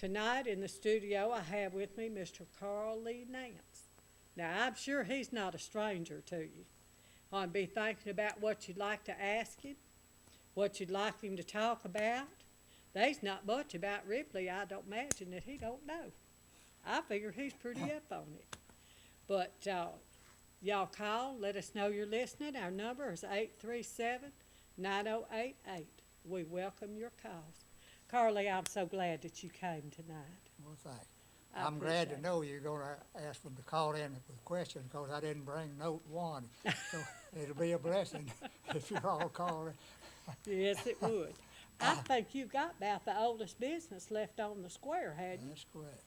Tonight in the studio, I have with me Mr. Lee Nance. Now, I'm sure he's not a stranger to you. I'll be thinking about what you'd like to ask him, what you'd like him to talk about. There's not much about Ripley I don't imagine that he don't know. I figure he's pretty up on it. But y'all call, let us know you're listening. Our number is 837-9088. We welcome your calls. Carly, I'm so glad that you came tonight. Well, thanks. I'm glad to know you're going to ask them to call in with questions because I didn't bring note one. So it'll be a blessing if you all call in. Yes, it would. I think you got about the oldest business left on the square, hadn't you? That's correct.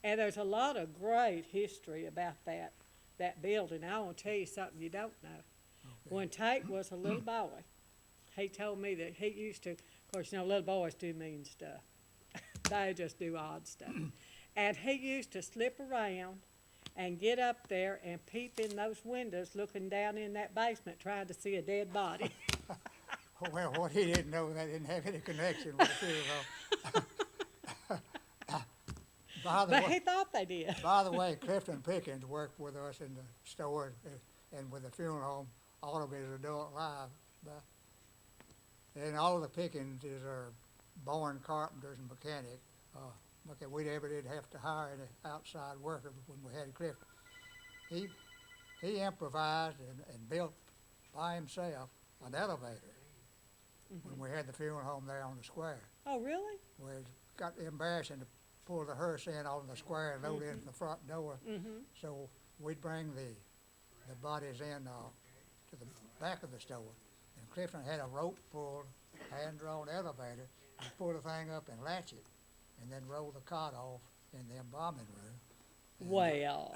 And there's a lot of great history about that building. I want to tell you something you don't know. Okay. When Tate was a little boy, he told me that he used to, of course, you know, little boys do mean stuff. They just do odd stuff. And he used to slip around and get up there and peep in those windows looking down in that basement trying to see a dead body. Well, what he didn't know, that didn't have any connection with the funeral. But he thought they did. By the way, Clifton Pickens worked with us in the store and with the funeral home all of his adult life. And all of the Pickenses are born carpenters and mechanics. Because we never did have to hire any outside worker when we had Clifton. He improvised and built by himself an elevator when we had the funeral home there on the square. Oh, really? Where it got embarrassing to pull the hearse in on the square and load in the front door. So we'd bring the bodies in to the back of the store. And Clifton had a rope pulled, hand-drawn elevator, and pull the thing up and latch it, and then roll the cot off in the embalming room. And Well,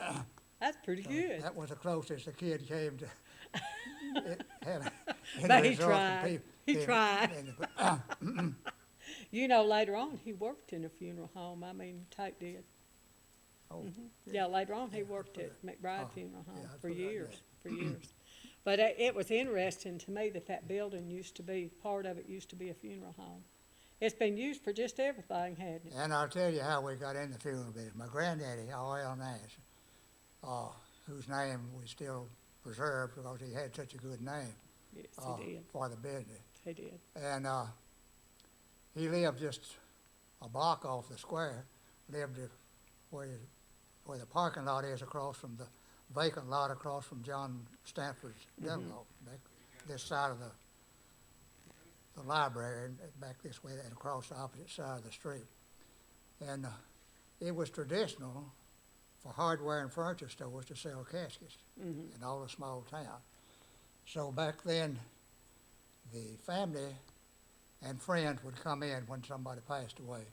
that's pretty so good. that was the closest the kid came to having But he tried. He tried. And You know, later on, he worked in a funeral home. I mean, Tate did. Yeah, later on, he worked at McBride Funeral Home yeah, I for forgot years. But it was interesting to me that building used to be, part of it used to be a funeral home. It's been used for just everything, hasn't it? And I'll tell you how we got in the funeral business. My granddaddy, R.L. Nance, whose name we still preserved because he had such a good name Yes, he did. for the business. He did. And he lived just a block off the square, lived where the parking lot is across from the vacant lot across from John Stanford's dental office, this side of the library, and back this way and across the opposite side of the street. And it was traditional for hardware and furniture stores to sell caskets in all the small towns. So back then, the family and friends would come in when somebody passed away.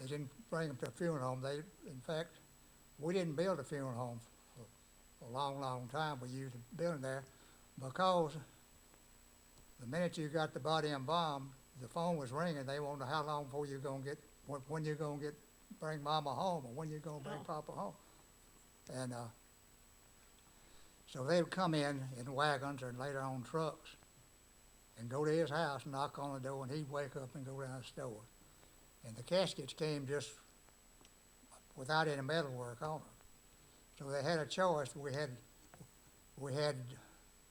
They didn't bring them to a funeral home. In fact, we didn't build a funeral home for a long, long time. We used a building there because the minute you got the body embalmed, the phone was ringing. They wanted to know how long before you're going to get, when you're going to bring Mama home, or when you're going to bring Papa home. And so they would come in wagons and later on trucks and go to his house, knock on the door, and he'd wake up and go down the store. And the caskets came just without any metalwork on them. So they had a choice. We had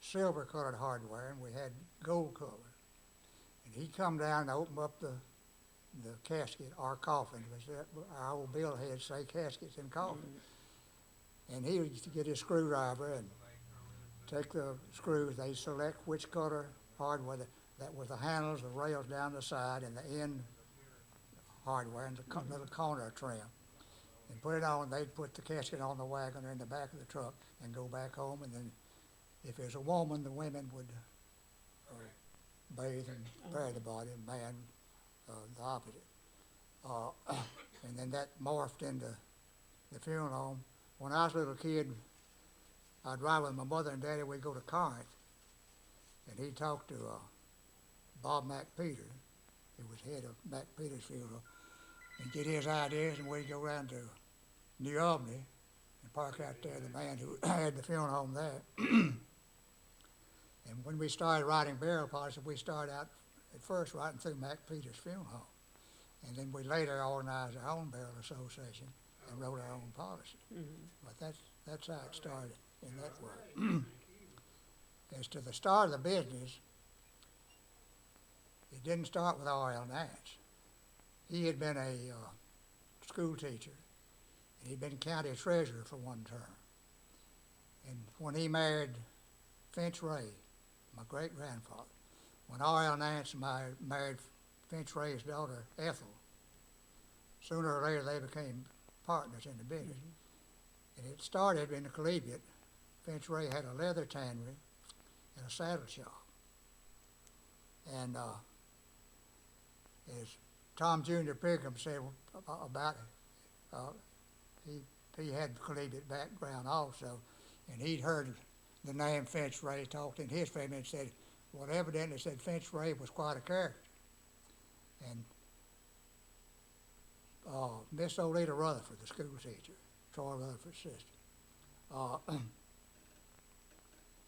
silver-colored hardware and we had gold-colored. And he'd come down and open up the casket or coffin. Our old bill heads say caskets and coffins. And he would get his screwdriver and take the screws. They select which color hardware that was the handles, the rails down the side, and the end hardware and the little corner trim. And put it on. They'd put the casket on the wagon or in the back of the truck and go back home. And then if there's a woman, the women would bathe and bury the body, and man the opposite. And then that morphed into the funeral home. When I was a little kid, I'd ride with my mother and daddy. We'd go to Corinth, and he'd talk to Bob McPeter, who was head of McPeter's funeral, and get his ideas, and we'd go around to New Albany and park out there, the man who had the funeral home there. And when we started writing burial policy, we started out at first writing through McPeter's funeral home. And then we later organized our own barrel association and wrote our own policy. But that's how it started in that way. As to the start of the business, it didn't start with R.L. Nance. He had been a school teacher, and he'd been county treasurer for one term. And when he married Finch Ray, my great-grandfather, when R.L. Nance married Finch Ray's daughter, Ethel, sooner or later they became partners in the business. And it started in the collegiate. Finch Ray had a leather tannery and a saddle shop. And as Tom Jr. Pickram said about it, he had collegiate background also, and he'd heard the name Finch Ray talked in his family and said, well, evidently said Finch Ray was quite a character. And Miss Oleta Rutherford, the school teacher, Troy Rutherford's sister,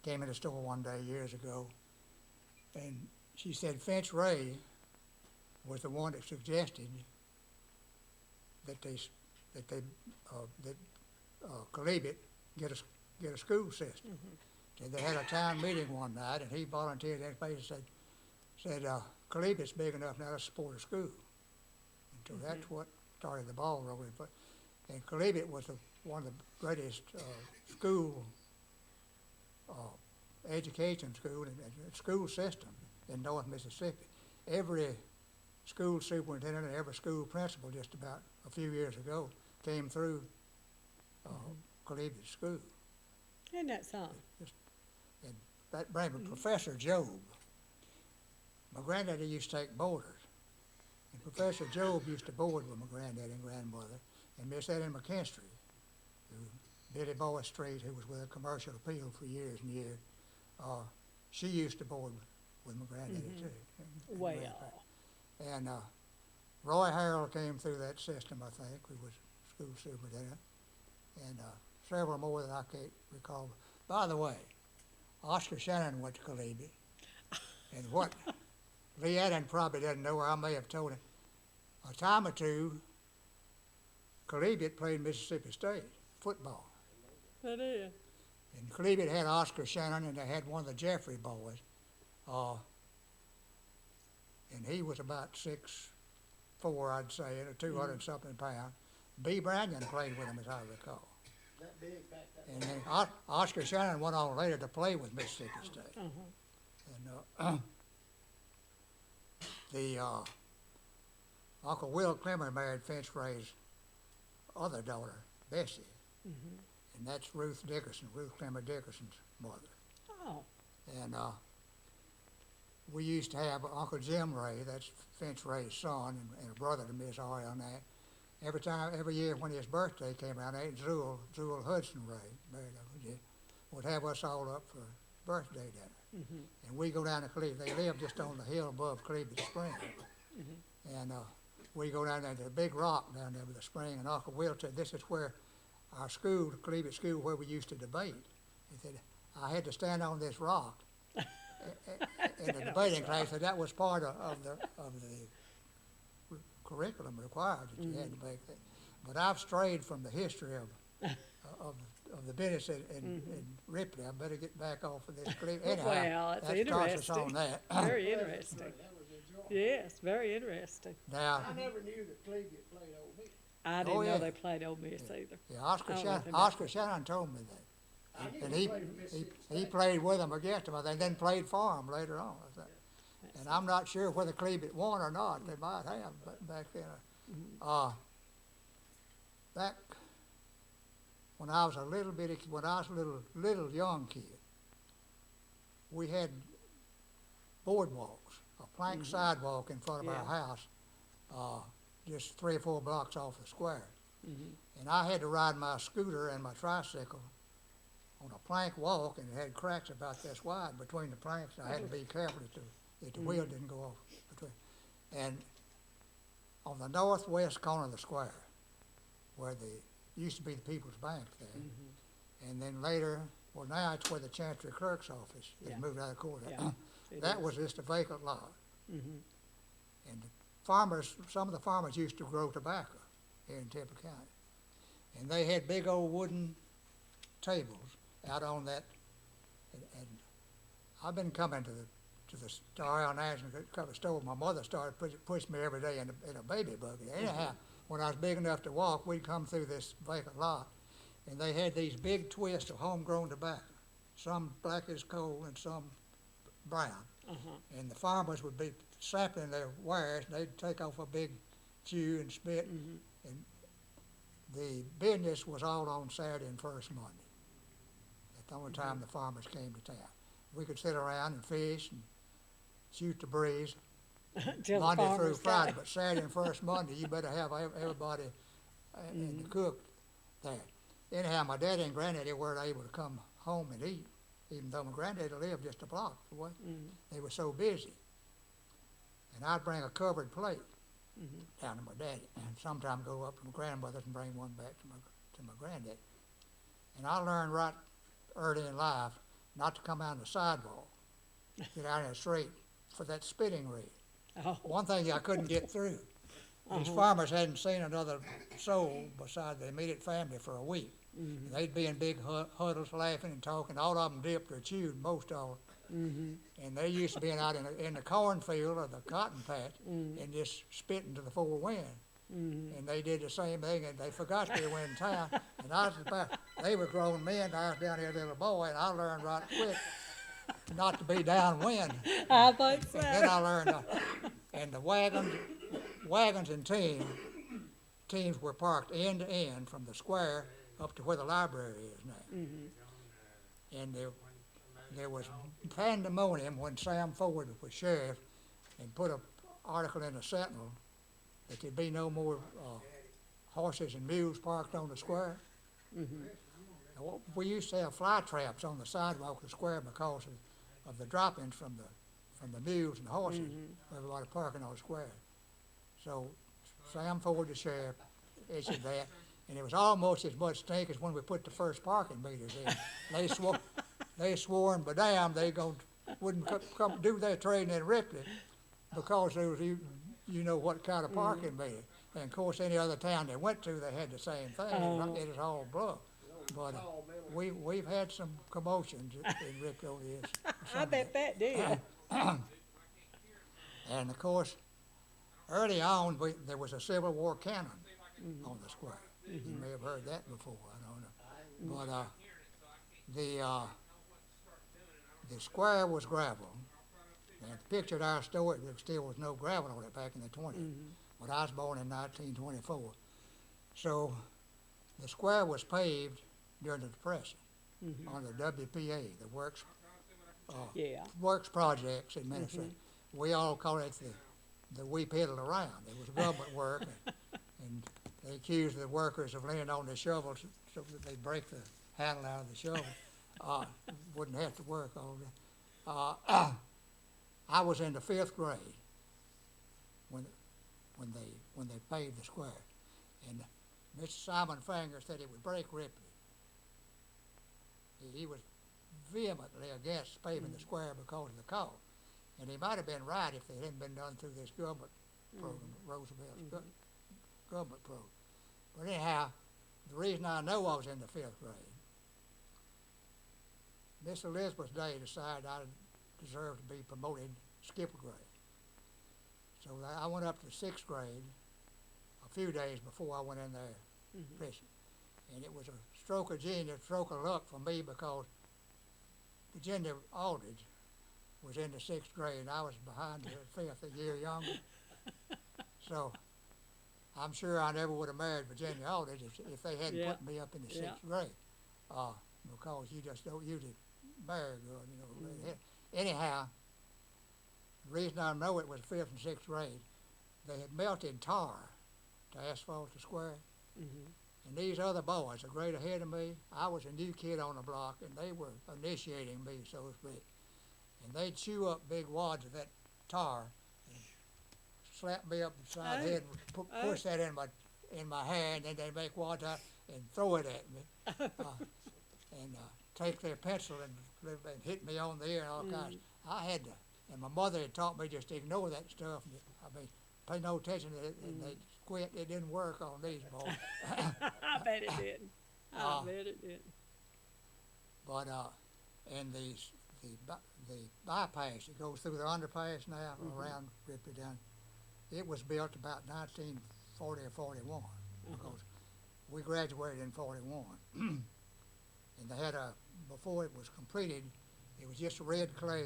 came in the store one day years ago, and she said Finch Ray was the one that suggested that collegiate get a school system. And they had a town meeting one night, and he volunteered that place and said collegiate's big enough now to support a school. And so that's what started the ball rolling. And collegiate was one of the greatest school education school and school system in North Mississippi. Every school superintendent and every school principal just about a few years ago came through collegiate school. Isn't that something? And that brings me Professor Job. My granddaddy used to take boarders. And Professor Job used to board with my granddaddy and grandmother. And Miss Ellen McKinstry, Billy Boy Street, who was with a commercial appeal for years and years, she used to board with my granddaddy too. Well. And Roy Harrell came through that system, I think, who was school superintendent, and several more that I can't recall. By the way, Oscar Shannon went to collegiate, and what Lee Allen probably doesn't know, or I may have told him, a time or two, collegiate played Mississippi State football. That is. And collegiate had Oscar Shannon, and they had one of the Jeffrey boys, and he was about 6'4", I'd say, and 200 something pounds. B. Brannigan played with him, as I recall. That big back that And then Oscar Shannon went on later to play with Mississippi State. And Uncle Will Clemmer married Finch Ray's other daughter, Bessie, and that's Ruth Dickerson, Ruth Clemmer Dickerson's mother. Oh. And we used to have Uncle Jim Ray, that's Finch Ray's son, and a brother to Miss R.L. Nance. Every year when his birthday came around, Zool Hudson Ray, married Uncle Jim, would have us all up for birthday dinner. And we go down to Cleveland. They live just on the hill above Cleveland Spring. And we go down there to the big rock down there with the spring, and Uncle Will said, this is where our school, Cleveland School, where we used to debate. He said, I had to stand on this rock in the debating class, and that was part of the curriculum required that you had to make that. But I've strayed from the history of the business in Ripley. I better get back off of this. Anyhow, Well, it's that starts us interesting. on that. Very interesting. that was a joy. Yes, very interesting. Now, I never knew that collegiate played Ole Miss. I didn't yeah. know they played Ole Miss either. yeah, Oscar I don't know Shannon, anything about Oscar Shannon told me that. I knew And he he, played for Mississippi he State. played with them against them, I think, then played for them later on, I think. And I'm not sure whether Cleveland won or not. They might have, but back then. Back when I was a little young kid, we had boardwalks, a plank sidewalk in front of our house, just 3 or 4 blocks off the square. And I had to ride my scooter and my tricycle on a plank walk, and it had cracks about this wide between the planks. I had to be careful that the wheel didn't go off between. And on the northwest corner of the square, where used to be the People's Bank there, and then later, well, now it's where the Chancery Clerk's office is Yeah. moved out of the court. Yeah, it That is. was just a vacant lot. And the farmers, some of the farmers used to grow tobacco here in Tippah County. And they had big old wooden tables out on that, and I've been coming to the Daryl Nance store. My mother started pushing me every day in a baby buggy. Anyhow, when I was big enough to walk, we'd come through this vacant lot, and they had these big twists of homegrown tobacco, some black as coal and some brown. And the farmers would be sampling their wares, and they'd take off a big chew and spit. And the business was all on Saturday and first Monday. That's the only time the farmers came to town. We could sit around and fish and shoot the breeze Till the Monday through farmers Friday, came. but Saturday and first Monday, you better have everybody and the cook there. Anyhow, my daddy and granddaddy weren't able to come home and eat, even though my granddaddy lived just a block away. They were so busy. And I'd bring a covered plate down to my daddy, and sometimes go up to my grandmother's and bring one back to my granddaddy. And I learned right early in life not to come out on the sidewalk, get out in the street for that spitting reed. Oh, One thing I couldn't get through. These farmers hadn't seen another soul besides the immediate family for a week. And they'd be in big huddles laughing and talking. All of them dipped or chewed, most of them. And they used to be out in the cornfield or the cotton patch and just spitting to the four winds. And they did the same thing, and they forgot they were in town. And they were grown men, I was down here a little boy, and I learned right quick not to be downwind. I think so. And then I learned, and the wagons and teams were parked end to end from the square up to where the library is now. And there was pandemonium when Sam Ford was sheriff and put an article in the Sentinel that there'd be no more horses and mules parked on the square. We used to have fly traps on the sidewalk of the square because of the drop-ins from the mules and the horses. Everybody parking on the square. So Sam Ford, the sheriff, issued that, and it was almost as much stink as when we put the first parking meters in. They swore and damn they wouldn't come do their trading in Ripley because there was you know what kind of parking meter. And of course, any other town they went to, they had the same thing. It was all bluff. But we've had some commotions in Ripley over the years. I bet that did. And of course, early on, there was a Civil War cannon on the square. You may have heard that before, I don't know. But the square was gravel. And the picture at our store, there still was no gravel on it back in the 20s. But I was born in 1924. So the square was paved during the Depression on the WPA, the Works Projects Administration. We all called it the we piddled around. It was government work, and they accused the workers of leaning on the shovels so that they'd break the handle out of the shovel. Wouldn't have to work all day. I was in the 5th grade when they paved the square, and Mr. Simon Finger said it would break Ripley. He was vehemently against paving the square because of the cost, and he might have been right if it hadn't been done through this government program, Roosevelt's government program. But anyhow, the reason I know I was in the 5th grade, Miss Elizabeth Day decided I deserved to be promoted skipper grade. So I went up to 6th grade a few days before I went in there fishing. And it was a stroke of genius, stroke of luck for me because Virginia Aldridge was in the 6th grade and I was behind the 5th, a year younger. So I'm sure I never would have married Virginia Aldridge if they hadn't put me up in the 6th grade. Because you just don't usually marry a girl, you know. Anyhow, the reason I know it was 5th and 6th grade, they had melted tar to asphalt the square. And these other boys, a grade ahead of me, I was a new kid on the block, and they were initiating me, so to speak. And they'd chew up big wads of that tar and slap me up the side of the head and push that in my hand, and they'd make wads out and throw it at me. And take their pencil and hit me on the ear and all kinds. I had to, and my mother had taught me just to ignore that stuff. I mean, pay no attention to it, and they quit. It didn't work on these boys. I bet it didn't. I bet it didn't. But, and the bypass that goes through the underpass now around Ripley down, it was built about 1940 or 41, because we graduated in 41. And they had before it was completed, it was just red clay.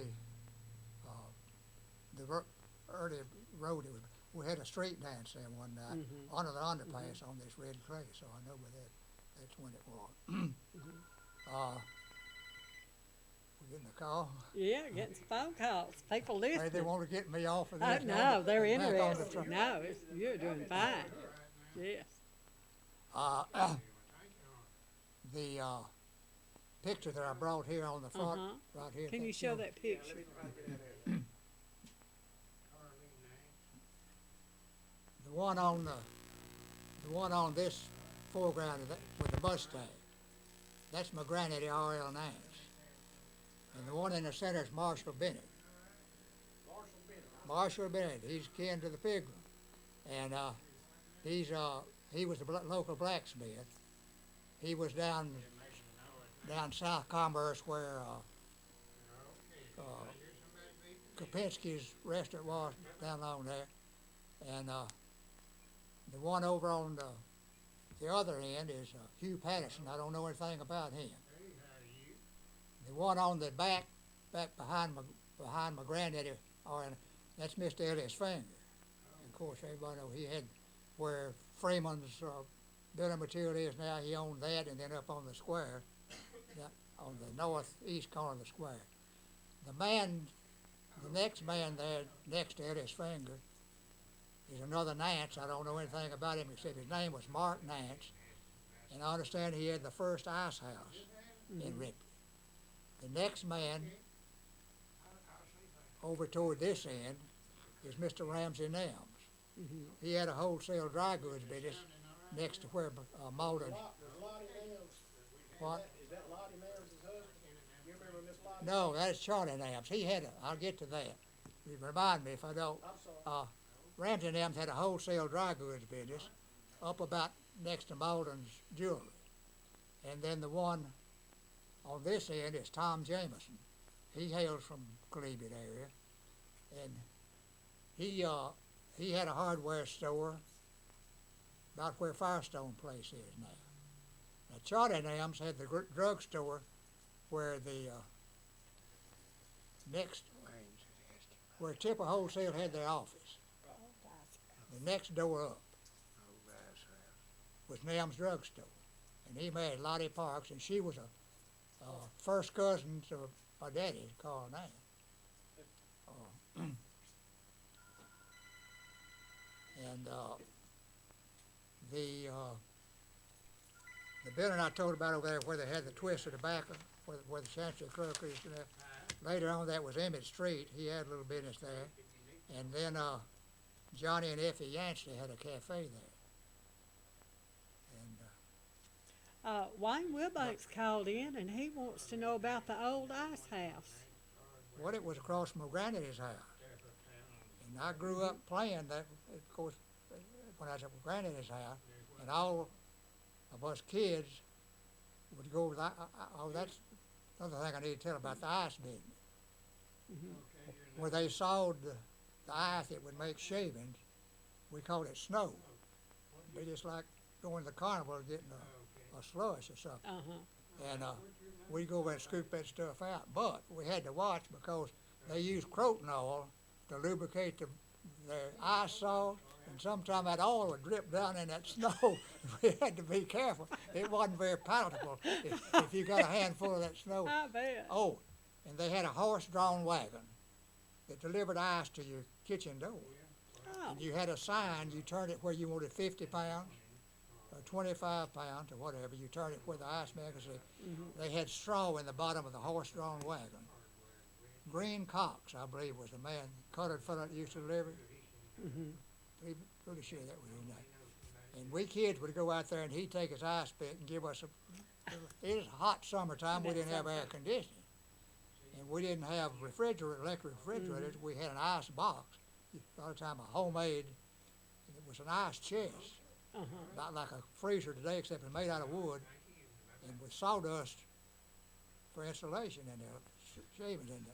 Early road, we had a street dance there one night under the underpass on this red clay, so I know that's when it was. We getting a call? Yeah, getting some phone calls. People Hey, listening. they want to get me off of Oh, this. no, they're Back on the interested. truck. No, you're doing fine. Yes. The picture that I brought here on the front, right here. Can you show that picture? The one on this foreground of with the Mustang, that's my granddaddy R.L. Nance. And the one in the center is Marshall Bennett. Marshall Bennett, he's kin to the Pilgrim. And he was a local blacksmith. He was down South Commerce where Kopinski's restaurant was, down along there. And the one over on the other end is Hugh Patterson. I don't know anything about him. The one on the back behind my granddaddy, that's Mr. Ellis Finger. And of course, everybody knows he had where Freeman's building material is now. He owned that, and then up on the square, on the northeast corner of the square. The next man there, next to Ellis Finger, is another Nance. I don't know anything about him except his name was Mark Nance, and I understand he had the first ice house in Ripley. The next man over toward this end is Mr. Ramsey Nance. He had a wholesale dry goods business next to where Malden. What? Is that Lottie Nance' husband? You remember Miss Lottie? No, that's Charlie Nance. He had I'll get to that. You remind me if I don't. I'm sorry. Ramsey Nance had a wholesale dry goods business up about next to Malden's jewelry. And then the one on this end is Tom Jameson. He hails from Cleveland area. And he had a hardware store about where Firestone Place is now. Now Charlie Nance had the drugstore where the where Tippah Wholesale had their office. The next door up was Nam's drugstore, and he married Lottie Parks, and she was a first cousin to my daddy, Carl Nam. And the building I told about over there where they had the twist of tobacco, where the Chancery Clerk is there. Later on, that was Emmett Street. He had a little business there, and then Johnny and Effie Yancey had a cafe there. And Wayne Wilbanks called in, and he wants to know about the old ice house. well, it was across from my granddaddy's house, and I grew up playing that. Of course, when I was at my granddaddy's house, and all of us kids would go to that's another thing I need to tell about the ice business. Where they sawed the ice that would make shavings, we called it snow. It'd be just like going to the carnival and getting a slush or something. And we'd go over and scoop that stuff out. But we had to watch because they used croton oil to lubricate their ice saws, and sometimes that oil would drip down in that snow. We had to be careful. It wasn't very palatable if you got a handful of that snow. I bet. Oh, and they had a horse-drawn wagon that delivered ice to your kitchen door. Oh, And you had a sign, you turned it where you wanted 50 pounds, or 25 pounds, or whatever. You turned it where the ice maker said. They had straw in the bottom of the horse-drawn wagon. Green Cox, I believe, was the man, colored fellow that used to deliver it. Pretty sure that was his name. And we kids would go out there, and he'd take his ice pick and give us it was hot summertime, we didn't have air conditioning. And we didn't have electric refrigerators. We had an ice box. A lot of time a homemade was an ice chest, about like a freezer today, except it's made out of wood, and with sawdust for insulation in there, shavings in there.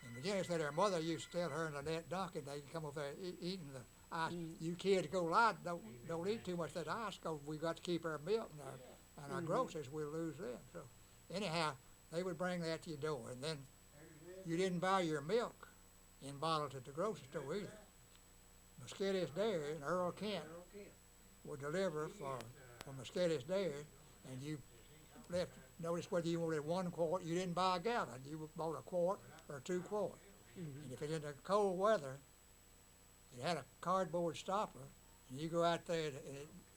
And Virginia said her mother used to tell her and Lynette Duncan, they'd come over there eating the ice. You kids go light, don't eat too much of that ice, because we've got to keep our milk and our groceries, we'll lose them. So anyhow, they would bring that to your door, and then you didn't buy your milk in bottles at the grocery store either. Musketeers Dairy and Earl Kent would deliver from Musketeers Dairy, and you left. Notice whether you wanted 1 quart, you didn't buy a gallon. You bought a quart or 2 quarts. And if it's in the cold weather, it had a cardboard stopper, and you go out there,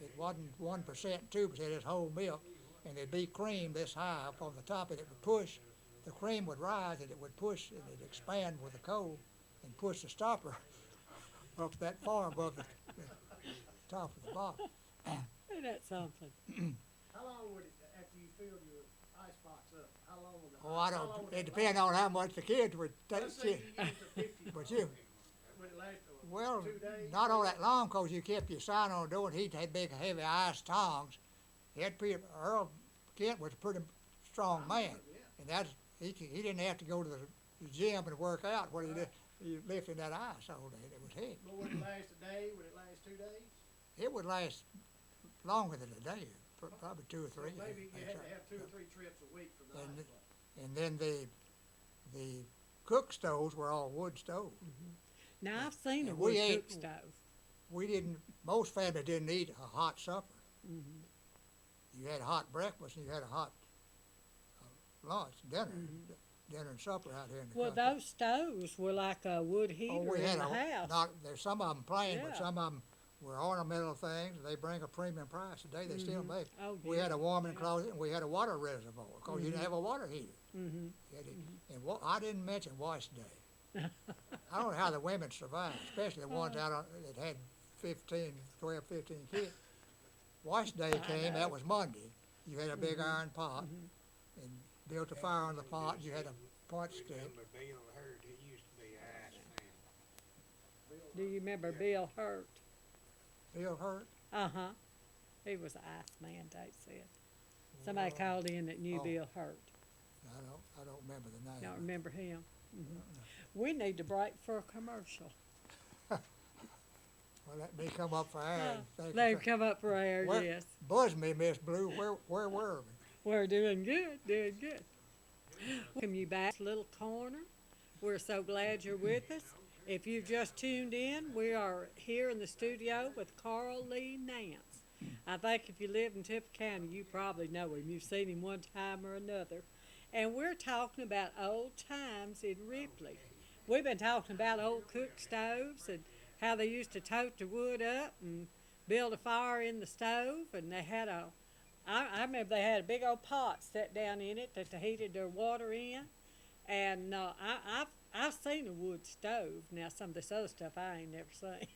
it wasn't 1%, 2%, it's whole milk, and there'd be cream this high up on the top, and it would push, the cream would rise, and it would push, and it'd expand with the cold, and push the stopper up that far above the top of the bottle. Ain't that something? How long would it, after you filled your ice box up, how long would Oh, I don't, it depends on how much the kids would take. Let's say you get it to 50, But you, would it last well, 2 days? not all that long, 'cause you kept your sign on the door, and he'd had big, heavy ice tongs. Earl Kent was a pretty strong man, and he didn't have to go to the gym and work out what he did. He lifted that ice all day. It was heavy. But would it last a day? Would it last 2 days? It would last longer than a day, probably 2 or 3. So maybe you had to have 2 or 3 trips a week from the And- ice box. And then the cook stoves were all wood stoves. Now, I've seen a And wood we ate- cook stove. Most families didn't eat a hot supper. You had a hot breakfast and you had a hot lunch, dinner and supper out here in the Well, country. those stoves were like a wood heater in the house. There's some of them plain, but Yeah. some of them were ornamental things. They bring a premium price today. They still make. Oh, We had yeah. a warming closet and we had a water reservoir, because you didn't have a water heater. And I didn't mention wash day. I don't know how the women survived, especially the ones that had 12, 15 kids. Wash day came, that was Monday. You had a big iron pot and built a fire on the pot. You had a punch stick. Remember Bill Hurt, he used to be an ice man. Do you remember Bill Hurt? Bill Hurt. Uh-huh. He was an ice man, they said. Somebody called in that knew Oh. Bill Hurt. I don't remember the name. Don't remember him? We need to break for a commercial. Well, let me come up for air. and thank you They've for- come up for air, Where- yes. Buzz me, Miss Blue. Where were we? We're doing good, doing good. Welcome you back to Little Corner. We're so glad you're with us. If you've just tuned in, we are here in the studio with Carl Lee Nance. I think if you live in Tippah County, you probably know him. You've seen him one time or another. And we're talking about old times in Ripley. We've been talking about old cook stoves and how they used to tote the wood up and build a fire in the stove. And they had I remember they had a big old pot set down in it that they heated their water in. And I've seen a wood stove. Now, some of this other stuff I ain't never seen.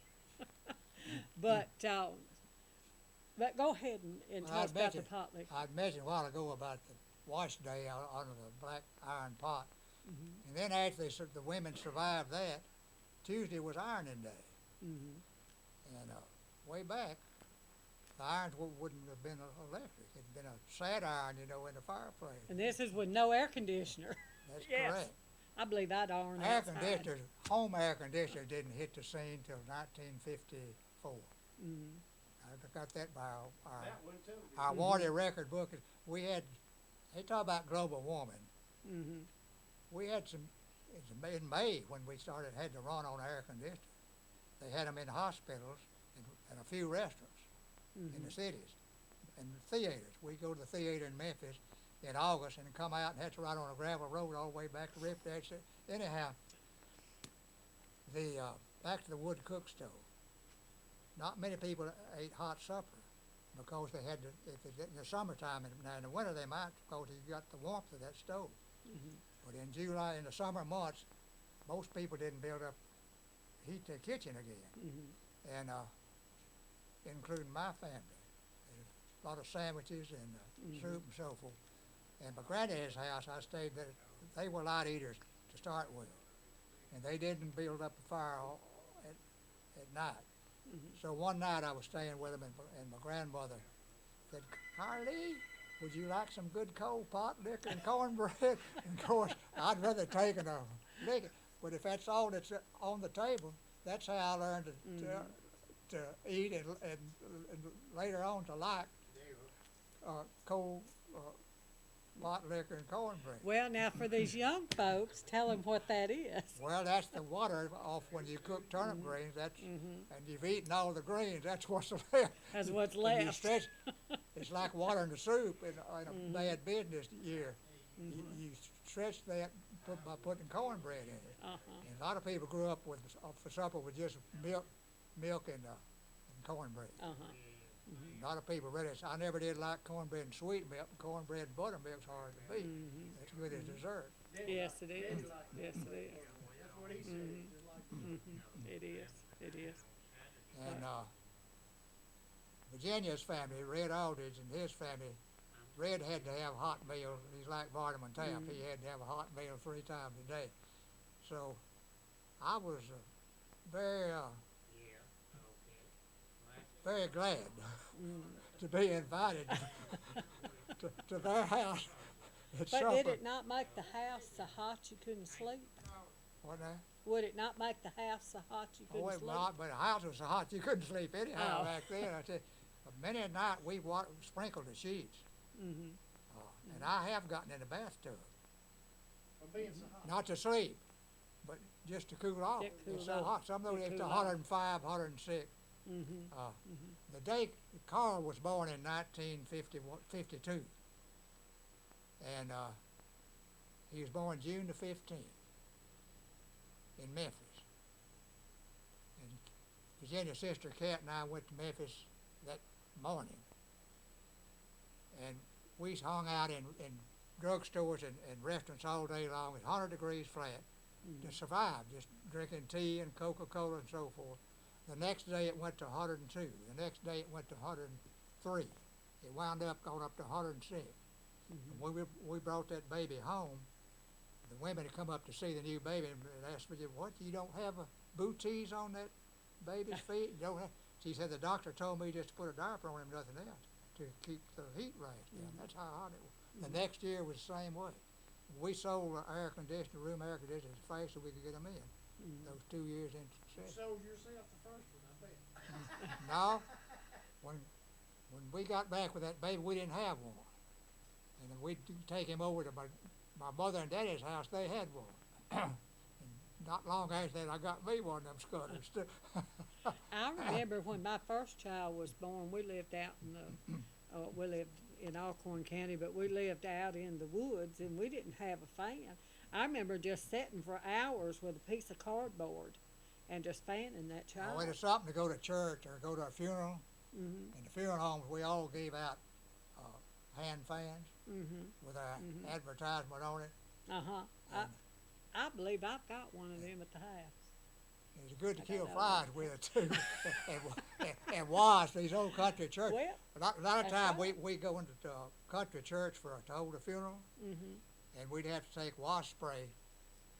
But go ahead and tell us about the pot lick. I'd mentioned a while ago about the wash day on the black iron pot. And then actually the women survived that. Tuesday was ironing day. And way back, the irons wouldn't have been electric. It'd been a sad iron, in the fireplace. And this is with no air conditioner. That's Yes. correct. I believe I'd iron Air outside. conditioners, home air conditioners didn't hit the scene till 1954. I got that by That one too. our warranty record book. They talk about global warming. We had in May when we had to run on air conditioning. They had them in hospitals and a few restaurants in the cities and theaters. We go to the theater in Memphis in August and come out and had to ride on a gravel road all the way back to Ripley. Anyhow, back to the wood cook stove. Not many people ate hot supper because they had to, if it's in the summertime, and now in the winter they might, because you got the warmth of that stove. But in the summer months, most people didn't build up, heat their kitchen again. And including my family. A lot of sandwiches and soup and so forth. And my granddad's house, I stayed there, they were light eaters to start with. And they didn't build up a fire at night. So one night I was staying with him, and my grandmother said, "Carly, would you like some good cold pot liquor and cornbread?" And of course, I'd rather taken a liquor, but if that's all that's on the table, that's how I learned to eat and later on to like cold pot liquor and cornbread. Well, now for these young folks, tell them what that is. Well, that's the water off when you cook turnip greens. That's and you've eaten all the greens. That's what's left. That's what's And you left. stretch, it's like watering the soup in a bad business year. You stretch that by putting cornbread in it. And a lot of people grew up with for supper with just milk and cornbread. A lot of people really. I never did like cornbread and sweet milk. Cornbread and buttermilk's hard to beat. It's good as dessert. Yes, it is. Yes, it is. That's what he said, he just like. It is. It is. And Virginia's family, Red Aldridge and his family, Red had to have hot meals. He's like Barnum and Taft. He had to have a hot meal 3 times a day. So I was very, very glad to be invited to their house at But supper. did it not make the house so hot you couldn't sleep? What now? Would it not make the house so hot you couldn't Oh, it sleep? not, but the house was so hot you couldn't sleep anyhow Oh. back then. I said, many a night we sprinkled the sheets. And I have gotten in the bathtub, For being so hot. not to sleep, but just to cool off. Get cooled It's so off. hot. Some of Get it's cooled 105, 106. The day Carl was born in 1952, and he was born June the 15th in Memphis. And Virginia's sister Kat and I went to Memphis that morning, and we hung out in drugstores and restaurants all day long. It was 100 degrees flat to survive, just drinking tea and Coca-Cola and so forth. The next day it went to 102. The next day it went to 103. It wound up going up to 106. And when we brought that baby home, the women had come up to see the new baby and asked me, "What, you don't have a booties on that baby's feet?" You don't have? She said, "The doctor told me just to put a diaper on him, nothing else, to keep the heat rash down." That's how hot it was. The next year was the same way. We sold air conditioner, room air conditioners as fast as we could get them in. Those 2 years in You succession. sold yourself the first one, I bet. No, when we got back with that baby, we didn't have one, and then we'd take him over to my mother and daddy's house. They had one, and not long after that, I got me one of them scutters too. I remember when my first child was born, we lived out in the, we lived in Alcorn County, but we lived out in the woods and we didn't have a fan. I remember just sitting for hours with a piece of cardboard and just fanning that child. When it's something to go to church or go to a funeral, in the funeral homes, we all gave out hand fans with our advertisement on it. I believe I've got one of them at the house. It's good to I don't kill know. flies with it too, and wash these old country churches. Well, A lot of that's times right. we go into the country church to hold a funeral, and we'd have to take wash spray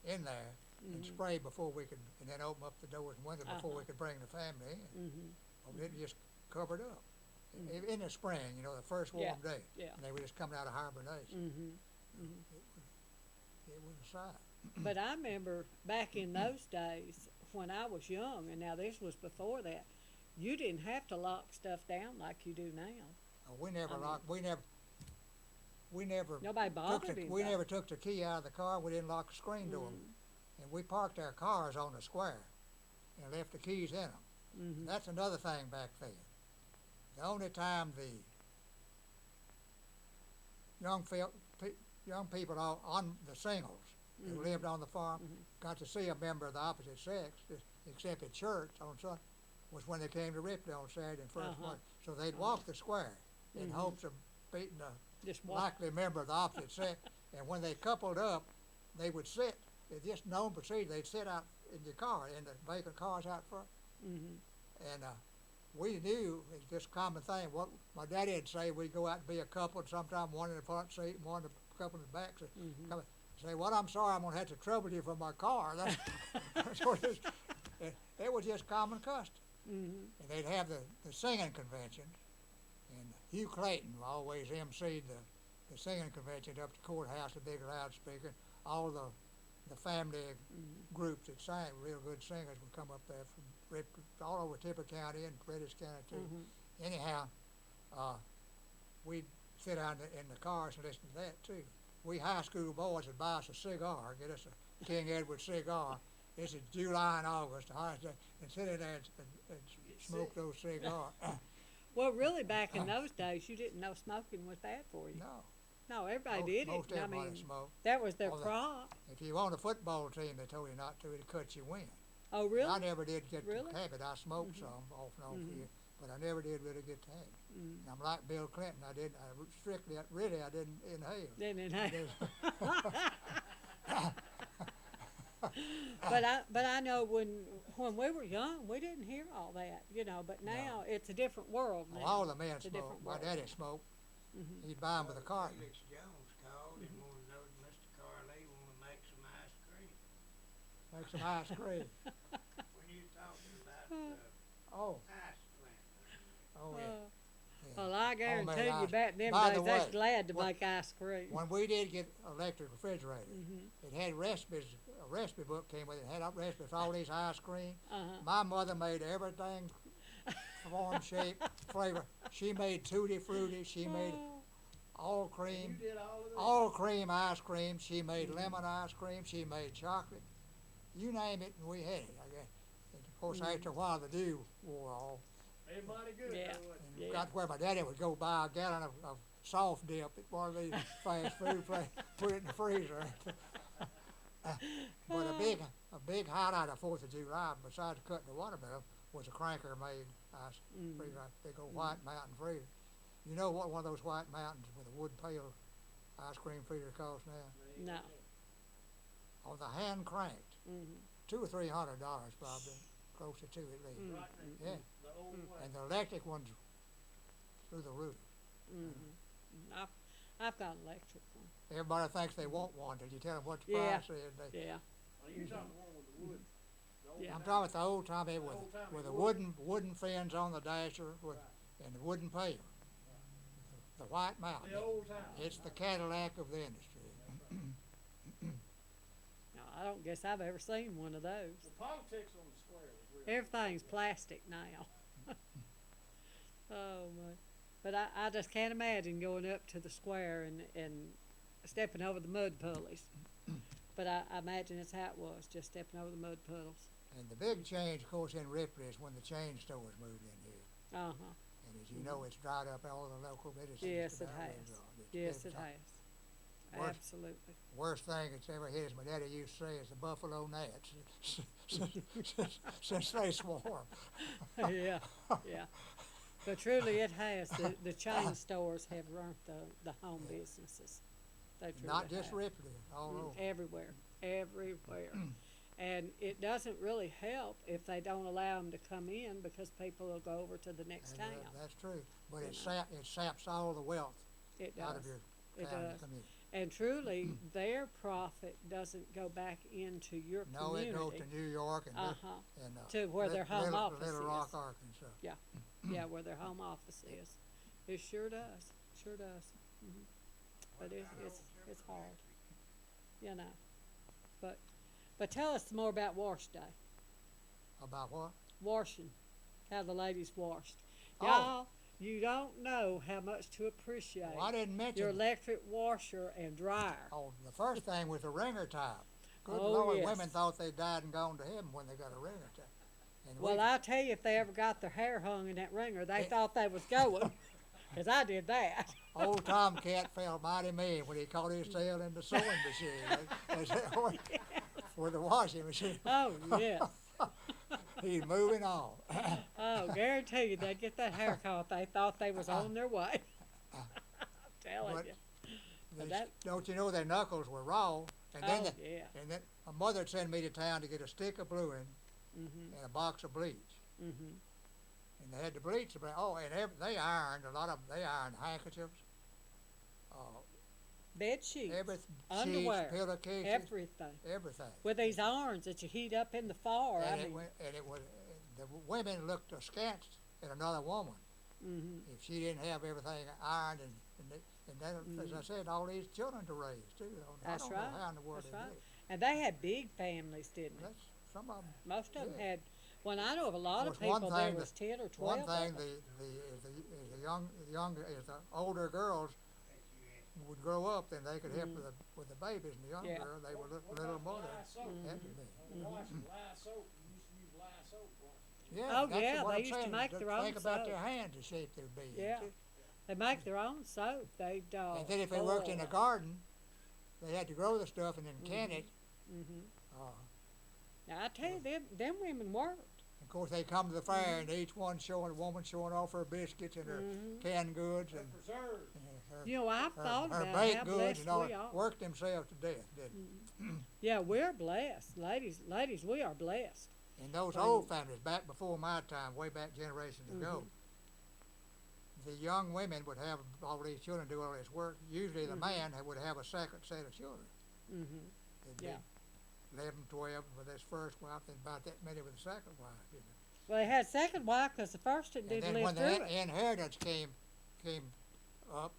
in there and spray before we could, and then open up the doors and windows before we could bring the family in. Or it just covered up. In the spring, you know, the first warm day, yeah. and they were just coming out of hibernation. It was a sight. But I remember back in those days when I was young, and now this was before that, you didn't have to lock stuff down like you do now. We never I mean- locked. We never. Nobody bothered We anybody. never took the key out of the car. We didn't lock the screen door, and we parked our cars on the square, and left the keys in them. And that's another thing back then. The only time the young people on the singles who lived on the farm got to see a member of the opposite sex, except at church on Sunday, was when they came to Ripley on Saturday and first morning. So they'd walk the square in hopes of beating a Just walk. likely member of the opposite sex. And when they coupled up, they would sit. It's just known procedure. They'd sit out in your car, in the vacant cars out front. And we knew it's just a common thing. What my daddy would say, we'd go out and be a couple, and sometime one in the front seat and one in the couple in the back seat. Say, "Well, I'm sorry, I'm gonna have to trouble you for my car." That's what it was just common custom. and they'd have the singing conventions, and Hugh Clayton always emceed the singing convention up at the courthouse, the big loudspeaker. All the family groups that sang, real good singers, would come up there from Ripley, all over Tippah County and Reddish County too. Anyhow, we'd sit down in the cars and listen to that too. We high school boys would buy us a cigar, get us a King Edward cigar. This is July and August, and sit in there and smoke those cigars. Well, really, back in those days, you didn't know smoking was bad for you. No. No, everybody Most- did most it. I everybody mean, smoked. that was their Well, crop. If you owned a football team, they told you not to, it'd cut you win. Oh, really? I never did get Really? the habit. I smoked some off and on for years, but I never did really get the habit. And I'm like Bill Clinton. I didn't inhale. Didn't I it? just- But I know when we were young, we didn't hear all that, you know. But now it's a different world now. all the men It's a smoked. different My world. daddy smoked. He'd buy them with a carton. Felix Jones called and wanted to know if Mr. Carlee wanted to make some ice cream. Make some ice cream. When you talking about, Oh, ice plant. oh yeah. Well, I guarantee Homemade you, ice. back in them By days, the they was way, glad to what- make ice cream. When we did get electric refrigerators, it had recipes. A recipe book came with it. It had up recipes for all these ice cream. My mother made everything, form, shape, flavor. She made tutti frutti. She made all You cream, did all of that? all cream ice cream. She made lemon ice cream. She made chocolate. You name it, and we had it. I guess. And of course, after a while, the dew wore off. Everybody good, Yeah. though, wasn't And Yeah. got to where my daddy would go buy a gallon of soft dip at one of these fast food places, put it in the freezer. But a big highlight of 4th of July, besides cutting the watermelon, was a cranker made ice freezer, a big old white mountain freezer. You know what one of those white mountains with a wood pail ice cream freezer costs now? No. On the hand cranked, $200 or $300 probably, closer to at least. Right, Yeah. the old way. And the electric ones through the roof. I've got an electric one. Everybody thinks they want one till you tell them what the Yeah. price is. Yeah. Are you talking the one with the wood? The old Yeah. I'm time? talking about the old time with Old-timey the wood. wooden fins on the dasher and the wooden pail. The White Mountain. The old time. It's the Cadillac of the industry. No, I don't guess I've ever seen one of those. The politics on the square was real. Everything's plastic now. Oh my! But I just can't imagine going up to the square and stepping over the mud puddles. But I imagine that's how it was, just stepping over the mud puddles. And the big change, of course, in Ripley is when the chain stores moved in here. Uh huh. And as you know, it's dried up all the local businesses. Yes, it about has. where it's Yes, big it time. has. Worst- Absolutely. Worst thing that's ever hit, as my daddy used to say, is the buffalo gnats since they swarm. Yeah, yeah. But truly, it has. The chain stores have ruined the home businesses. They truly Not just have. Ripley, all over. Everywhere, everywhere. And it doesn't really help if they don't allow them to come in because people will go over to the next And, town. that's true. But You it saps all the wealth It out does. of your It town and does. community. And truly, their profit doesn't go back into your No, community. it goes to New York and, Uh-huh. and To where their home Little, office Little is. Rock, Arkansas. Yeah, where their home office is. It sure does. Sure does. But it's hard. You know. But tell us more about wash day. About what? Washing. How the ladies washed. Oh. Y'all, you don't know how much to appreciate Well, I didn't mention. your electric washer and dryer. Oh, the first thing was the ringer type. Good Oh, Lord, yes. women thought they died and gone to heaven when they got a ringer type. And Well, I tell you, if they ever got their hair hung in that ringer, they thought they was going. 'Cause I did that. old Tomcat felt mighty mean when he caught his tail in the sewing machine. With the washing machine. Oh, yes. He's moving on. Oh, guarantee you, they'd get that hair caught. They thought they was on their way. I'm telling But you. But that- Don't you know their knuckles were raw? And then, Oh, yeah. and then my mother would send me to town to get a stick of bluing and a box of bleach. Mhm. And they had to bleach the they ironed a lot of them. They ironed handkerchiefs, Bed sheets, sheets, underwear, pillowcases, everything. everything. With these irons that you heat up in the fire. I And mean, it was the women looked askance at another woman if she didn't have everything ironed and then, as I said, all these children to raise too. That's I don't right. know how in the world That's they right. did it. And they had big families, didn't they? That's some of them. Most of them yeah. had. Well, I know of a lot of Course, one people. There thing was 10 or 12. One thing, of them. older girls would grow up, then they could help with the babies, and the young Yeah. girls, they were What little about mother. lye soap? Had to be. Washing lye soap, you used to use lye soap washing. Yeah, Oh, that's yeah, what they I'm used to saying. make their own Think about soap. their hands to shape their beads. Yeah. They make their own soap. They'd And then if they worked in the garden, they had to grow the stuff and then can it. Now I tell you, them women worked. Of course, they come to the fair and each one a woman showing off her biscuits and her canned goods and Preserved. her, You know, I've thought her about baked how goods blessed and all. we are. Worked themselves to death, didn't they? Yeah, we're blessed, ladies. Ladies, we are blessed. And those old families, back before my time, way back generations ago, the young women would have all these children do all this work. Usually the man would have a second set of children. It'd be Yeah. 11, 12 with his first wife, and about that many with the second wife. You know. Well, they had second wife because the first one And didn't then live when through the it. inheritance came up,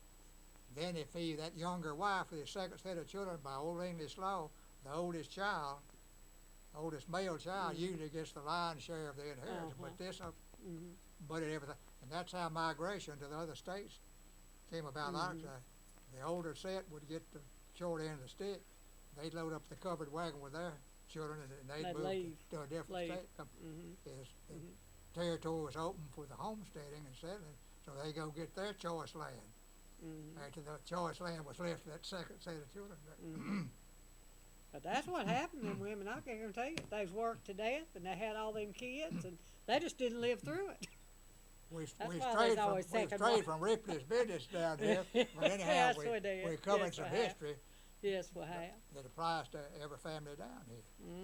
then if that younger wife with his second set of children, by old English law, the oldest male child usually gets the lion's share of the inheritance. But this butted everything, and that's how migration to the other states came about. The older set would get the short end of the stick. They'd load up the covered wagon with their children, and they'd They'd move leave. to a different Leave. state. The territory was open for the homesteading and settling, so they go get their choice land. After the choice land was left to that second set of children. But that's what happened to them women. I can guarantee you. They was worked to death, and they had all them kids, and they just didn't live through it. We why strayed there's always second wife. from Ripley's business down there, but anyhow, Yes, we did. we covered Yes, some we have. history Yes, we have. that applies to every family down here.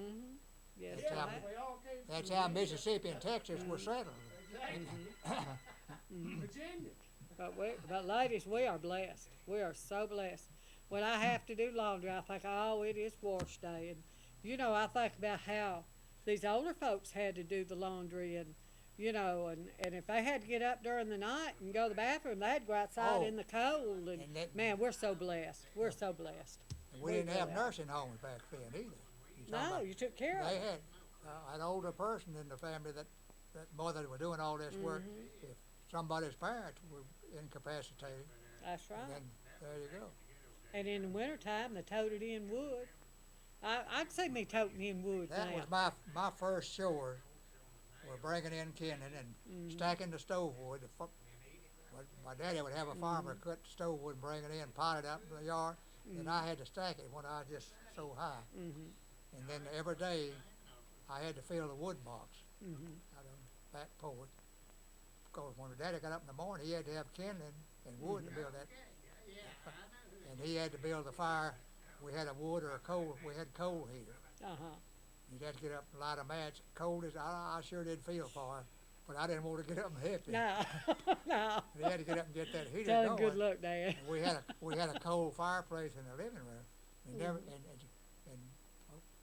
Yes, That's we how have. We all came from That's how Mississippi and Texas were settled. Virginia. But ladies, we are blessed. We are so blessed. When I have to do laundry, I think, oh, it is wash day. And, you know, I think about how these older folks had to do the laundry and, you know, and if they had to get up during the night and go to the bathroom, they had to go outside Oh. in the cold. And, man, we're so blessed. We're so blessed. We didn't have really nursing homes back then either. You talking No, about- you took care of They it. had an older person in the family that mother were doing all this work. If somebody's parents were incapacitated, That's right. then there you go. And in the wintertime, they toted in wood. I'd see me toting in wood That now. was my first chore. We're bringing in kindling and stacking the stove wood. My daddy would have a farmer cut the stove wood and bring it in, pot it up in the yard, and I had to stack it when I was just so high. And then every day, I had to fill the wood box out of the back porch. Because when Daddy got up in the morning, he had to have kindling and wood to build that. And he had to build the fire. We had a wood or a coal. We had coal heater. You'd have to get up and light a match. Cold as I sure did feel for him, but I didn't want to get up and help him. No, no. He had to get up and get that heater Tell him going. good luck, Dad. And we had a coal fireplace in the living room, and and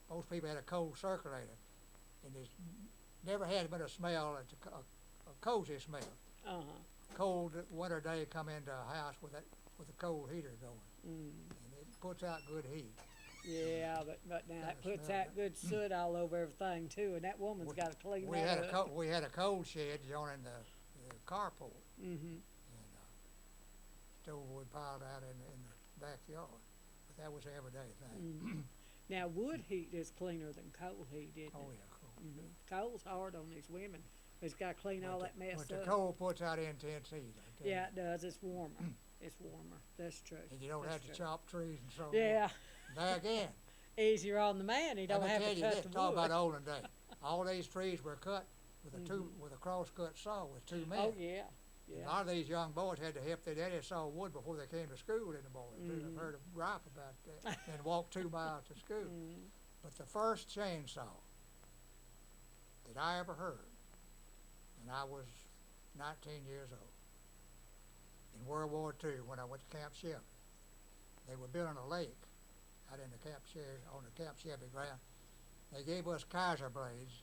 most people had a coal circulator, and there's never has been a smell that's a cozy smell. Cold winter day come into a house with a coal heater going, and it puts out good heat. Yeah, but now it puts out good soot all over everything too, and that woman's got to clean We that had up. we had a coal shed joining the carport, and stove wood piled out in the backyard. But that was an everyday thing. Now wood heat is cleaner than coal heat, isn't Oh it? yeah, coal. Coal's hard on these women. It's got to clean all that mess But the up. coal puts out intense heat. I tell you. Yeah, it does. It's warmer. It's warmer. That's true. And you don't That's have to true. chop trees and so on. Yeah, There again, easier on the man. He don't let me have tell to you cut this, the talk wood. about olden days. All these trees were cut with with a cross-cut saw with two men. Oh yeah, And yeah. a lot of these young boys had to help their daddy saw wood before they came to school in the morning. too. I've heard them gripe about that and walk 2 miles to school. But the first chainsaw that I ever heard, and I was 19 years old, in World War II when I went to Camp Shelby. They were building a lake out in the Camp Shelby, on the Camp Shelby ground. They gave us Kaiser blades,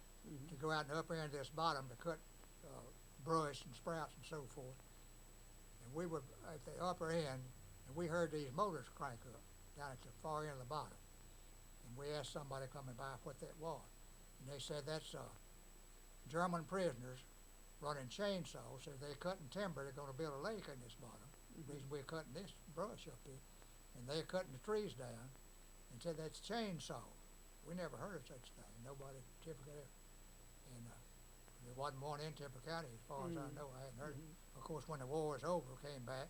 to go out in the upper end of this bottom to cut, brush and sprouts and so forth. And we were at the upper end, and we heard these motors crank up down at the far end of the bottom. And we asked somebody coming by what that was. And they said that's, German prisoners running chainsaws. So if they're cutting timber, they're gonna build a lake in this bottom. The reason we're cutting this brush up here. And they're cutting the trees down, and said that's chainsaw. We never heard of such thing. Nobody typically, and there wasn't one in Tippah County as far as I know. I hadn't heard it. Of course, when the war was over, came back,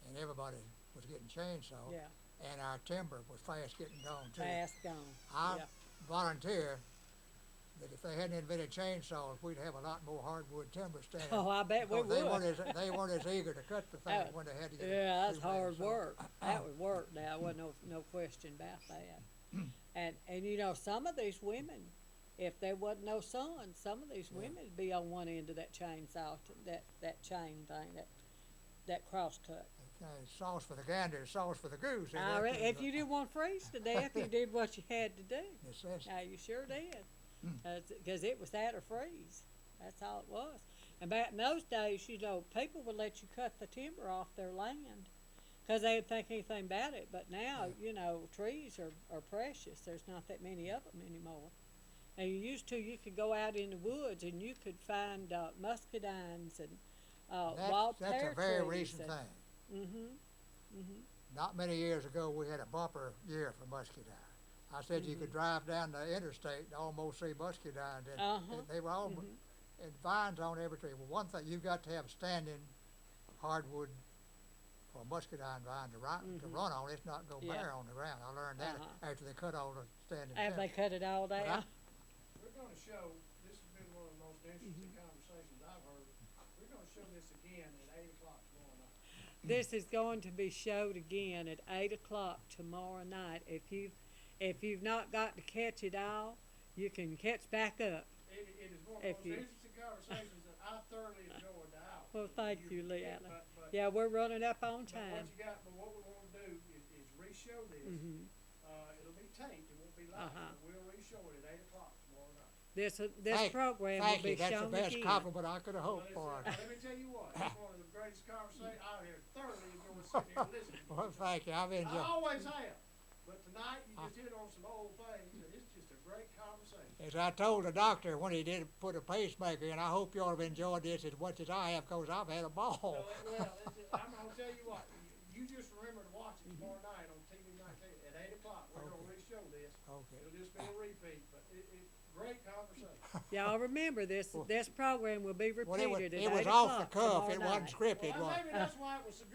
and everybody was getting chainsaw, Yeah, and our timber was fast getting gone too. fast gone. I Yeah. volunteer that if they hadn't invented chainsaws, we'd have a lot more hardwood timber standing. Oh, I bet we because they would. they weren't as eager to cut the thing Oh, when they had to get Yeah, that's too bad. hard So, work. That would work now, wasn't no question about that. And you know, some of these women, if there wasn't no sun, some of these women would be on one end of that chainsaw, that chain thing, that cross cut. sauce for the gander, sauce for the goose. If you didn't want to freeze to death, you did what you had to do. Necessity. You sure did. Because it was that or freeze. That's all it was. And back in those days, you know, people would let you cut the timber off their land because they didn't think anything about it. But now, you know, trees are precious. There's not that many of them anymore. And you could go out in the woods and you could find muscadines and wild pear trees. That's a very recent thing. Mm-hmm. Not many years ago, we had a bumper year for muscadine. I said you could drive down the interstate and almost see muscadines, and they were all and vines on every tree. Well, one thing, you've got to have standing hardwood for a muscadine vine to run on. It's not go bare on the ground. I learned that after they cut all the standing Have they timber. cut it all down? We're gonna show, this has been one of the most interesting conversations I've heard. We're gonna show this again at 8 o'clock tomorrow night. This is going to be showed again at 8 o'clock tomorrow night. If you've not got to catch it all, you can catch back up. It is one of If the most you- interesting conversations that I thoroughly enjoyed the hour. Well, thank you, Lee Allen. But Yeah, we're running up on But time. what we wanna do is re-show this. It'll be taped, it won't be live, Uh-huh. but we'll re-show it at 8 o'clock tomorrow night. This program will Thank be you. That's the shown best again. compliment I could have Well, hoped for. let me tell you what, it's one of the greatest conversations, I have thoroughly enjoyed sitting here listening to Well, you. thank you. I've I enjoyed. always have, but tonight you just hit on some old things, and it's just a great conversation. As I told the doctor when he did put a pacemaker in, I hope you all have enjoyed this as much as I have, because I've had a ball. Well, I'm gonna tell you what, you just remember to watch it tomorrow night on TV 19 at 8 o'clock. We're gonna re-show this. Okay. It'll just be a repeat, but great conversation. Y'all remember this program will be Well, repeated at 8 it was o'clock off the cuff. It tomorrow wasn't night. scripted, Well, was maybe that's why it was so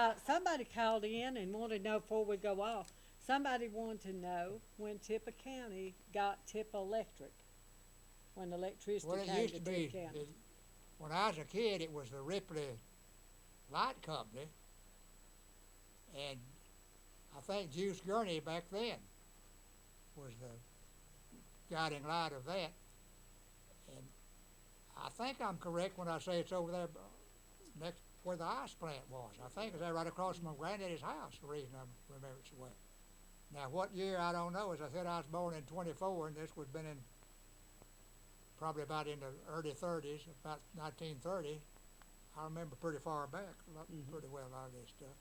good. Somebody called in and wanted to know before we go off. Somebody wanted to know when Tippah County got Tippah Electric, when electricity Well, it came used to to be, Tippah County. when I was a kid, it was the Ripley Light Company. And I think Juice Gurney back then was the guiding light of that. And I think I'm correct when I say it's over there next where the ice plant was. I think it's there right across from my granddaddy's house, the reason I remember it so well. Now, what year, I don't know. As I said, I was born in 24, and this would have been in probably about in the early 30s, about 1930. I remember pretty far back, pretty well, a lot of this stuff.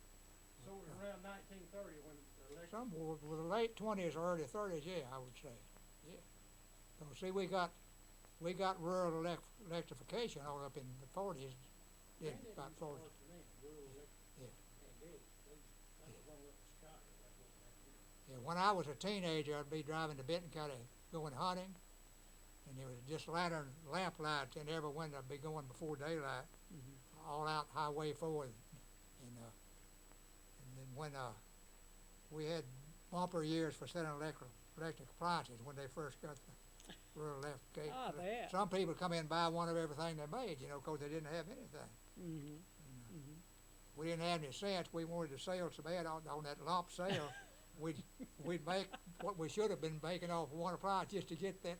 So it was around 1930 when the election. Some were the late 20s or early 30s, yeah, I would say. Yeah. So, see, we got rural electrification all up in the 40s, in about 40. Yeah. Yeah, when I was a teenager, I'd be driving to Benton County going hunting, and there was just lamp lights in every window. I'd be going before daylight, all out Highway 4. And then when we had bumper years for selling electric appliances when they first got the rural electrification. I bet. Some people come in and buy one of everything they made, because they didn't have anything. We didn't have any sense. We wanted to sell so bad on that lump sale. We'd make what we should have been making off one appliance just to get that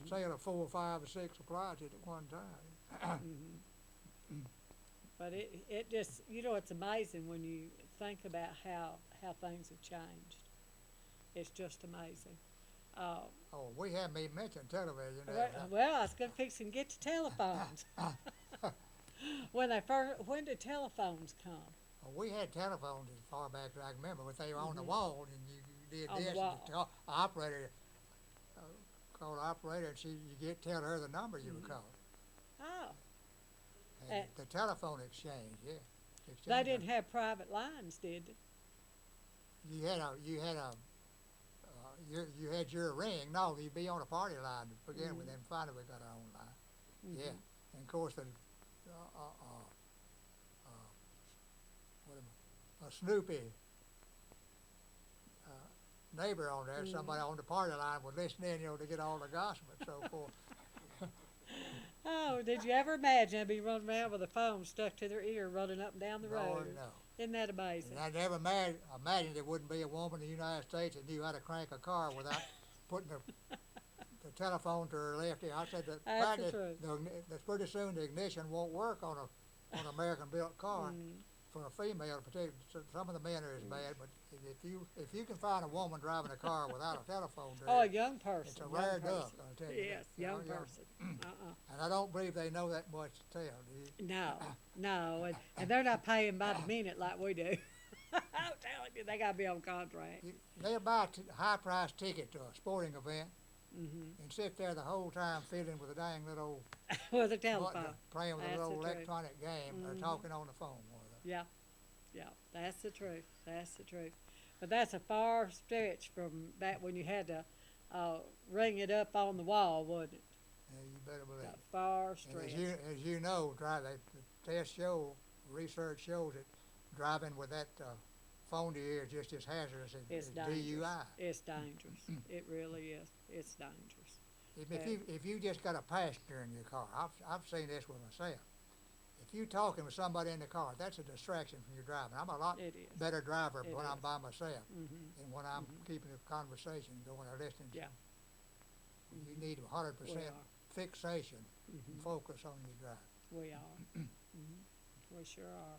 sale of 4 or 5 or 6 appliances at one time. But it just, it's amazing when you think about how things have changed. It's just amazing. Oh, we haven't even mentioned television. Well, I was gonna fix and get to telephones. When did telephones come? Well, we had telephones as far back as I can remember, but they were on the Mhm. wall, and you did On the this, and wall. the operator, call the operator, and tell her the number you were calling. Oh, And Uh, the telephone exchange, yeah. they Exchange didn't have private lines, did they? you had your ring. No, you'd be on a party line to begin with, then finally we got our own line. Yeah, and of course a Snoopy neighbor on there, somebody on the party line was listening, to get all the gossip and so forth. Oh, did you ever imagine they'd be running around with a phone stuck to their ear running up and down the Lord, road? no. Isn't that amazing? And I never imagined there wouldn't be a woman in the United States that knew how to crank a car without putting the telephone to her left ear. I said that That's the truth. that's pretty soon the ignition won't work on an American-built car for a female. Particularly, some of the men are as bad, but if you can find a woman driving a car without a telephone to Oh, her, a young person. it's a young rare person. duck. I'll tell you. Yes, that. young person. And I don't believe they know that much to tell. Do you? No, and they're not paying by the minute like we do. I'm telling you, they gotta be on contract. They'll buy a high-priced ticket to a sporting event and sit there the whole time fiddling with a dang little With a button, telephone. playing with a That's little the truth. electronic game or talking on the phone with her. Yeah, that's the truth. That's the truth. But that's a far stretch from back when you had to ring it up on the wall, wasn't it? Yeah, you better believe A it. far And stretch. as you know, the research shows that driving with that phone to your ear is just as hazardous It's as dangerous. DUI. It's dangerous. It really is. It's dangerous. If you just got a passenger in your car, I've seen this with myself. If you talking with somebody in the car, that's a distraction from your driving. I'm a lot It is. better driver It when I'm is. by myself Mhm. than when I'm keeping a conversation going or listening. Yeah. You need 100% We are. fixation and focus on your drive. We are. We sure are.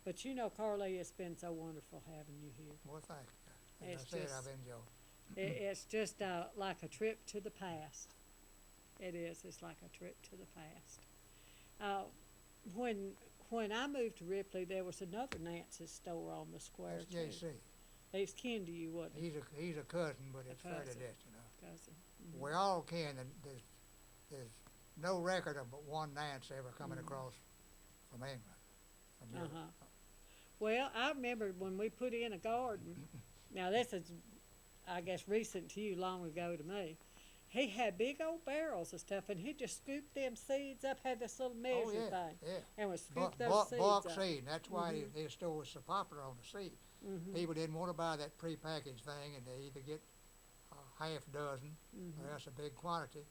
But you know, Carly, it's been so wonderful having you here. Well, thank you. As It's I said, just- I've enjoyed it. It's just like a trip to the past. It is. It's like a trip to the past. When I moved to Ripley, there was another Nance's store on the square That's too. JC. He's kin to you, wasn't he? He's a cousin, but it's fairly cousin. distant. Cousin. We all can, and there's no record of but one Nance ever coming across from England, from Europe. Uh-huh. Well, I remember when we put in a garden. Now this is, I guess, recent to you, long ago to me. He had big old barrels of stuff, and he'd just scoop them seeds up. Had this little measure Oh, yeah, thing, yeah. and would scoop Bulk, those bulk, seeds bulk up. seed. That's why his store was so popular on the seed. People didn't want to buy that prepackaged thing, and they either get a half dozen or else a big quantity.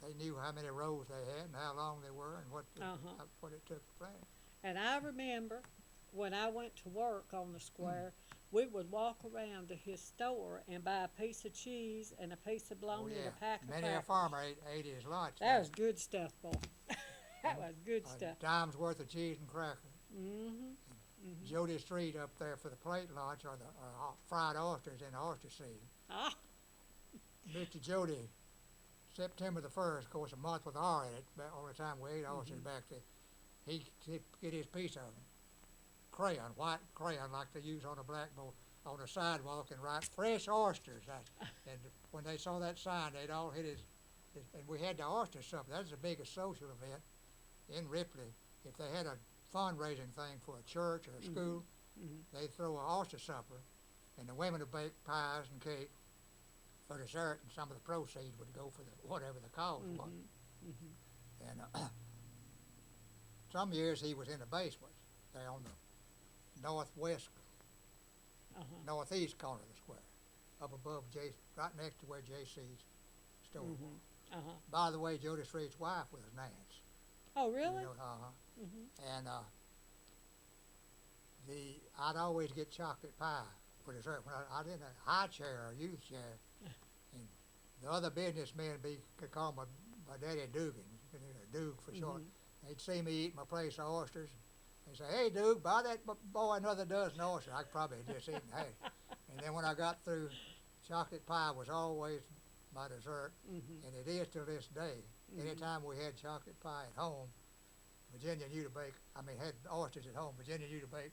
They knew how many rows they had and how long they were and what it took to plant. And I remember when I went to work on the square, we would walk around to his store and buy a piece of cheese and a piece of Oh bologna and yeah, a pack of many a crackers. farmer ate his lunch. That was good stuff, boy. That was good a stuff. dime's worth of cheese and crackers. Mm-hmm. Jody Street up there for the plate lunch or the fried oysters in the oyster season. Ah, Mr. Jody, September the 1st, of course, a month with R in it, back all the time we ate oysters back then, he'd get his piece of crayon, white crayon like they use on a blackboard, on the sidewalk and write fresh oysters. And when they saw that sign, they'd all hit his, and we had the oyster supper. That was the biggest social event in Ripley. If they had a fundraising thing for a church or a school, they'd throw an oyster supper, and the women would bake pies and cake for dessert, and some of the proceeds would go for whatever the cause was. And some years he was in the basement, there on the northeast corner of the square, up above right next to where JC's store was. By the way, Jody Street's wife was Nance. oh really? You know, And I'd always get chocolate pie for dessert when I didn't have a high chair or youth chair. And the other businessmen could call my daddy Dugan, Doog for short. They'd see me eat my place of oysters. They'd say, "Hey, Doog, buy that boy another dozen oysters." I could probably have just eaten half. And then when I got through chocolate pie was always my dessert, Mhm. and it is to this day. Anytime we had chocolate pie at home, Virginia knew to bake. I mean, had oysters at home. Virginia knew to bake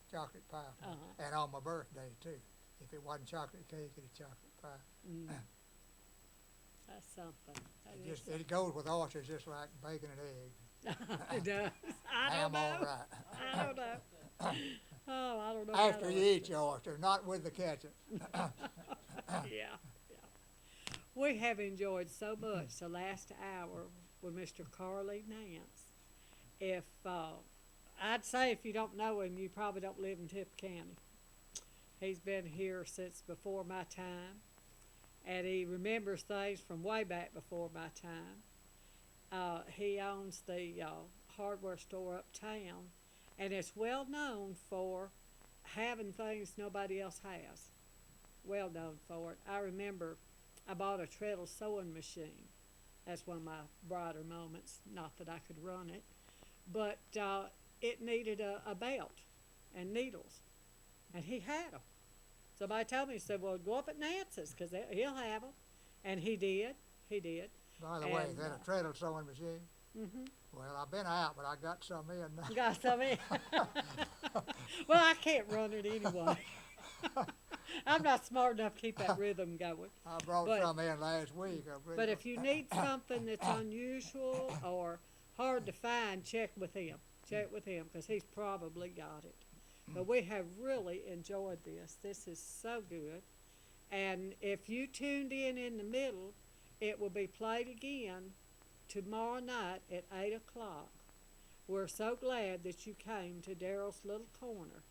chocolate pie, for me. Uh-huh. And on my birthday too. If it wasn't chocolate cake, it was chocolate pie. Mm. That's something. That It is just it goes with oysters just like bacon and eggs. something. It does. I don't Ham all know. right. I don't know. Oh, I don't know. After about you eat oysters. your oyster, not with the ketchup. Yeah. We have enjoyed so much the last hour with Mr. Carly Nance. If I'd say if you don't know him, you probably don't live in Tippah County. He's been here since before my time, and he remembers things from way back before my time. He owns the hardware store uptown, and it's well known for having things nobody else has. Well known for it. I remember I bought a treadle sewing machine. That's one of my brighter moments. Not that I could run it, but it needed a belt and needles, and he had them. Somebody told me, he said, "Well, go up at Nance's because he'll have them," and he did. He did. By the way, is And, that a treadle sewing machine? Mhm. Well, I've been out, but I got some in now. Got some in. Well, I can't run it anyway. I'm not smart enough to keep that rhythm going. I brought But- some in last week. But if you need something that's unusual or hard to find, check with him. Check with him because he's probably got it. But we have really enjoyed this. This is so good. And if you tuned in the middle, it will be played again tomorrow night at 8 o'clock. We're so glad that you came to Daryl's Little Corner.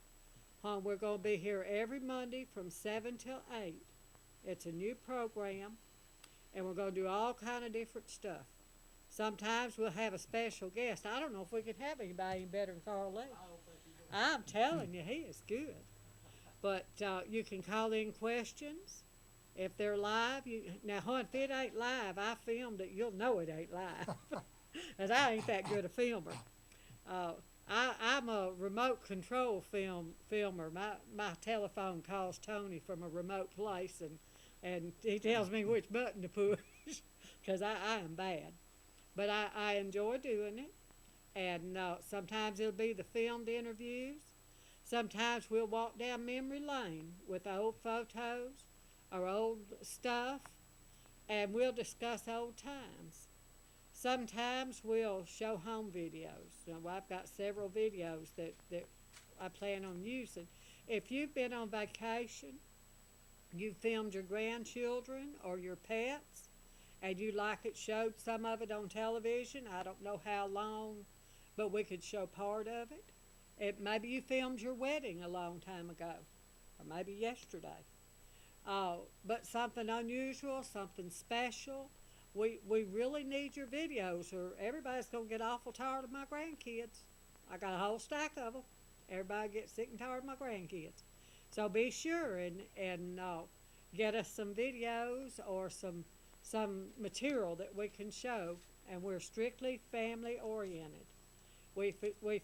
We're going to be here every Monday from 7 till 8. It's a new program, and we're going to do all kind of different stuff. Sometimes we'll have a special guest. I don't know if we can have anybody better than Carl Lee. I'm telling you, he is good. But you can call in questions. If they're live, now, if it ain't live, I filmed it, you'll know it ain't live. Because I ain't that good a filmer. I'm a remote control filmer. My telephone calls Tony from a remote place, and he tells me which button to push because I am bad. But I enjoy doing it, and sometimes it'll be the filmed interviews. Sometimes we'll walk down memory lane with old photos or old stuff, and we'll discuss old times. Sometimes we'll show home videos. I've got several videos that I plan on using. If you've been on vacation, you filmed your grandchildren or your pets, and you like it showed some of it on television, I don't know how long, but we could show part of it. Maybe you filmed your wedding a long time ago, or maybe yesterday. But something unusual, something special. We really need your videos, or everybody's going to get awful tired of my grandkids. I got a whole stack of them. Everybody gets sick and tired of my grandkids. So be sure and get us some videos or some material that we can show, and we're strictly family oriented. We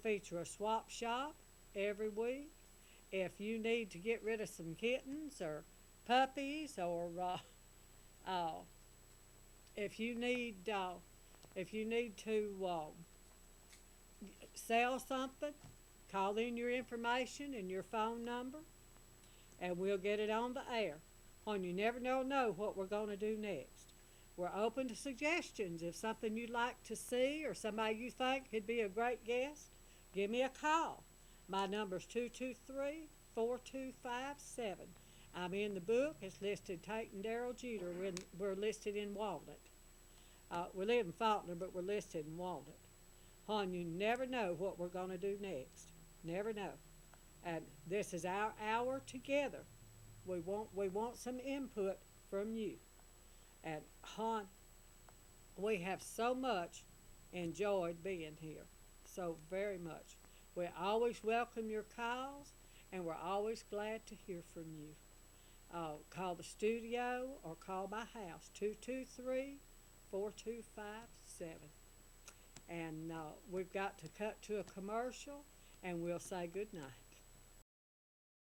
feature a swap shop every week. If you need to get rid of some kittens or puppies, or if you need to sell something, call in your information and your phone number, and we'll get it on the air. You never know what we're going to do next. We're open to suggestions. If something you'd like to see or somebody you think could be a great guest, give me a call. My number's 223-4257. I'm in the book. It's listed Tate and Daryl Jeter. We're listed in Walnut. We live in Faulkner, but we're listed in Walnut. You never know what we're going to do next. Never know. And this is our hour together. We want some input from you. And we have so much enjoyed being here. So very much. We always welcome your calls, and we're always glad to hear from you. Call the studio or call my house, 223-4257. And we've got to cut to a commercial, and we'll say good night.